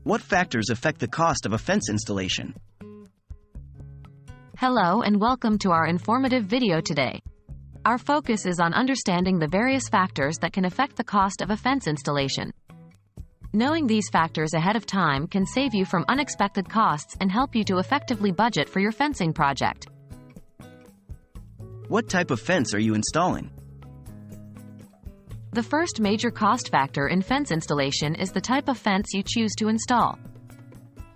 What factors affect the cost of a fence installation? Hello and welcome to our informative video today. Our focus is on understanding the various factors that can affect the cost of a fence installation. Knowing these factors ahead of time can save you from unexpected costs and help you to effectively budget for your fencing project. What type of fence are you installing? The first major cost factor in fence installation is the type of fence you choose to install.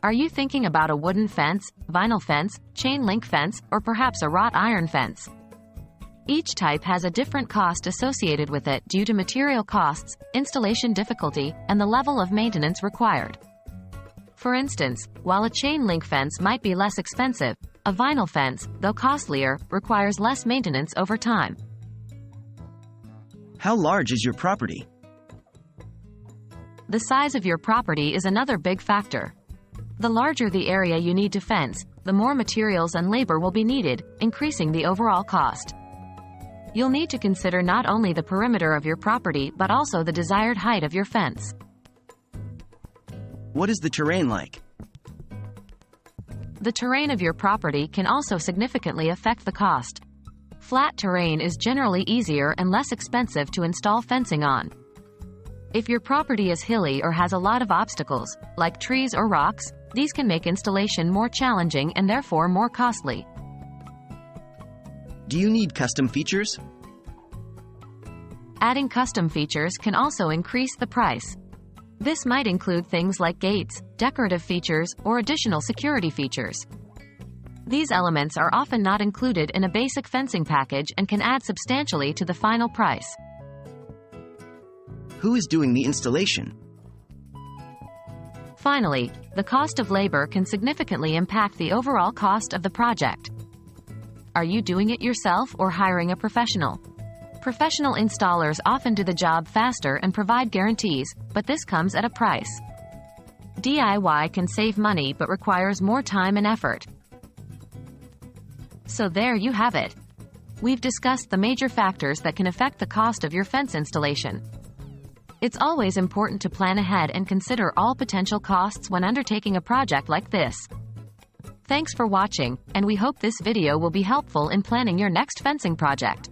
Are you thinking about a wooden fence, vinyl fence, chain link fence, or perhaps a wrought iron fence? Each type has a different cost associated with it due to material costs, installation difficulty, and the level of maintenance required. For instance, while a chain link fence might be less expensive, a vinyl fence, though costlier, requires less maintenance over time. How large is your property? The size of your property is another big factor. The larger the area you need to fence, the more materials and labor will be needed, increasing the overall cost. You'll need to consider not only the perimeter of your property but also the desired height of your fence. What is the terrain like? The terrain of your property can also significantly affect the cost. Flat terrain is generally easier and less expensive to install fencing on. If your property is hilly or has a lot of obstacles, like trees or rocks, these can make installation more challenging and therefore more costly. Do you need custom features? Adding custom features can also increase the price. This might include things like gates, decorative features, or additional security features. These elements are often not included in a basic fencing package and can add substantially to the final price. Who is doing the installation? Finally, the cost of labor can significantly impact the overall cost of the project. Are you doing it yourself or hiring a professional? Professional installers often do the job faster and provide guarantees, but this comes at a price. DIY can save money but requires more time and effort. So there you have it. We've discussed the major factors that can affect the cost of your fence installation. It's always important to plan ahead and consider all potential costs when undertaking a project like this. Thanks for watching, and we hope this video will be helpful in planning your next fencing project.